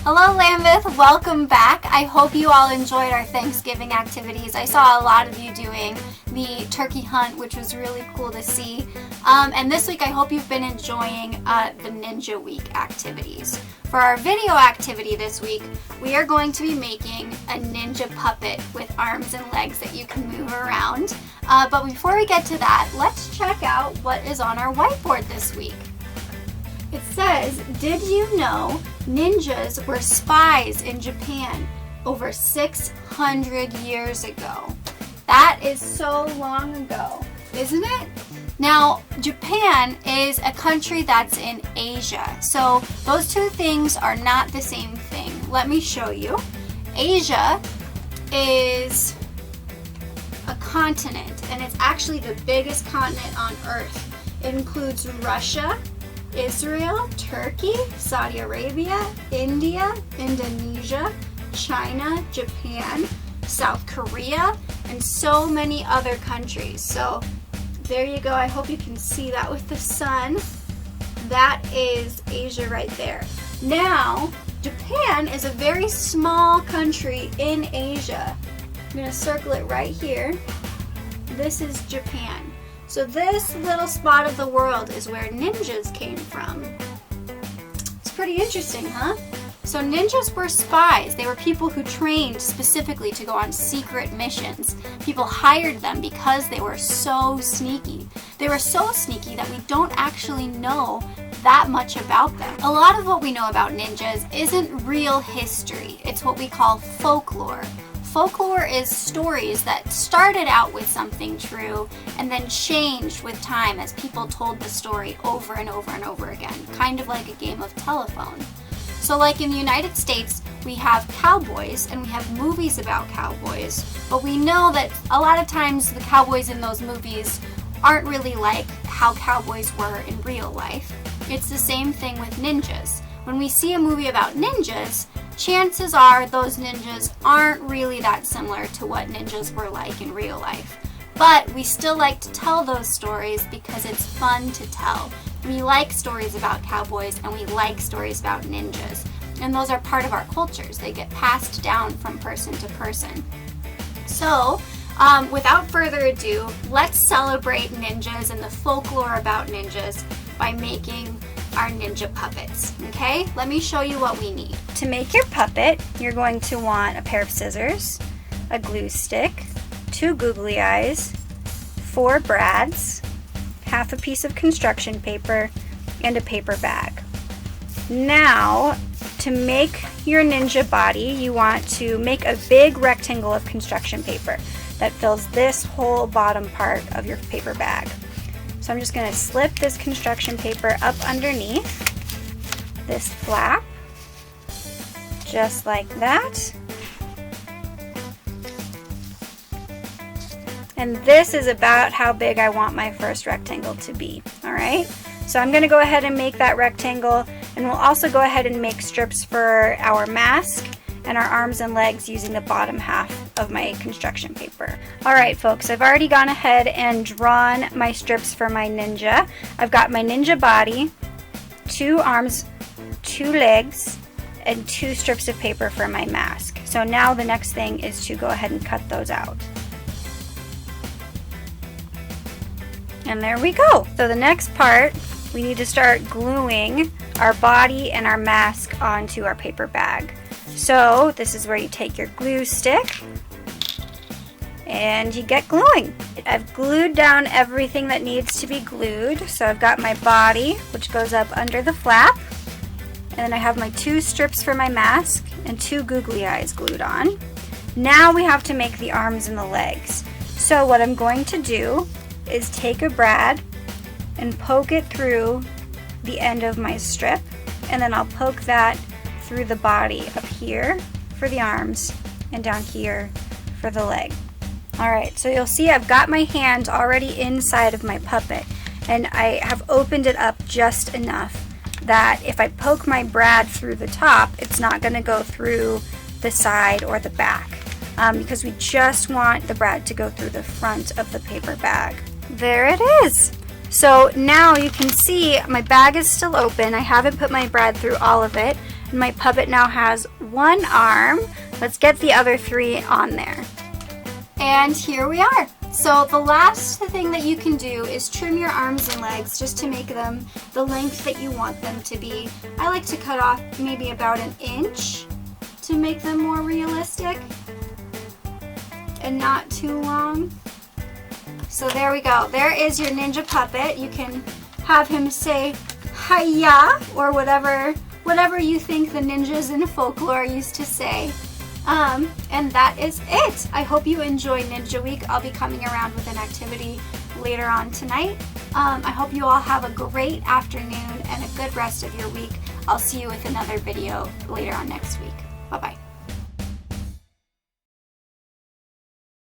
Hello Lambeth, welcome back. I hope you all enjoyed our Thanksgiving activities. I saw a lot of you doing the turkey hunt, which was really cool to see. And this week I hope you've been enjoying the Ninja Week activities. For our video activity this week, we are going to be making a ninja puppet with arms and legs that you can move around. But before we get to that, let's check out what is on our whiteboard this week. It says, did you know ninjas were spies in Japan over 600 years ago? That is so long ago, isn't it? Now, Japan is a country that's in Asia, so those two things are not the same thing. Let me show you. Asia is a continent, and it's actually the biggest continent on Earth. It includes Russia, Israel, Turkey, Saudi Arabia, India, Indonesia, China, Japan, South Korea, and so many other countries. So there you go. I hope you can see that with the sun. That is Asia right there. Now, Japan is a very small country in Asia. I'm going to circle it right here. This is Japan. So this little spot of the world is where ninjas came from. It's pretty interesting, huh? So ninjas were spies. They were people who trained specifically to go on secret missions. People hired them because they were so sneaky. They were so sneaky that we don't actually know that much about them. A lot of what we know about ninjas isn't real history. It's what we call folklore. Folklore is stories that started out with something true and then changed with time as people told the story over and over and over again, kind of like a game of telephone. So like in the United States, we have cowboys and we have movies about cowboys, but we know that a lot of times the cowboys in those movies aren't really like how cowboys were in real life. It's the same thing with ninjas. When we see a movie about ninjas, chances are those ninjas aren't really that similar to what ninjas were like in real life. But we still like to tell those stories because it's fun to tell. We like stories about cowboys and we like stories about ninjas. And those are part of our cultures. They get passed down from person to person. So, without further ado, let's celebrate ninjas and the folklore about ninjas by making our ninja puppets. Okay, let me show you what we need. To make your puppet, you're going to want a pair of scissors, a glue stick, 2 googly eyes, 4 brads, half a piece of construction paper, and a paper bag. Now, to make your ninja body, you want to make a big rectangle of construction paper that fills this whole bottom part of your paper bag. So I'm just going to slip this construction paper up underneath this flap, just like that. And this is about how big I want my first rectangle to be. All right, so I'm going to go ahead and make that rectangle, and we'll also go ahead and make strips for our mask and our arms and legs using the bottom half of my construction paper. Alright folks, I've already gone ahead and drawn my strips for my ninja. I've got my ninja body, 2 arms, 2 legs, and 2 strips of paper for my mask. So now the next thing is to go ahead and cut those out. And there we go. So the next part, we need to start gluing our body and our mask onto our paper bag. So this is where you take your glue stick and you get gluing. I've glued down everything that needs to be glued. So I've got my body, which goes up under the flap, and then I have my 2 strips for my mask and 2 googly eyes glued on. Now we have to make the arms and the legs. So what I'm going to do is take a brad and poke it through the end of my strip, and then I'll poke that through the body up here for the arms and down here for the leg. Alright, so you'll see I've got my hand already inside of my puppet, and I have opened it up just enough that if I poke my brad through the top, it's not going to go through the side or the back, because we just want the brad to go through the front of the paper bag. There it is! So now you can see my bag is still open. I haven't put my brad through all of it, And my puppet now has one arm. Let's get the other 3 on there. And here we are. So the last thing that you can do is trim your arms and legs just to make them the length that you want them to be. I like to cut off maybe about 1 inch to make them more realistic and not too long. So there we go. There is your ninja puppet. You can have him say hiya or whatever you think the ninjas in folklore used to say. And that is it. I hope you enjoy Ninja Week. I'll be coming around with an activity later on tonight. I hope you all have a great afternoon and a good rest of your week. I'll see you with another video later on next week. Bye-bye.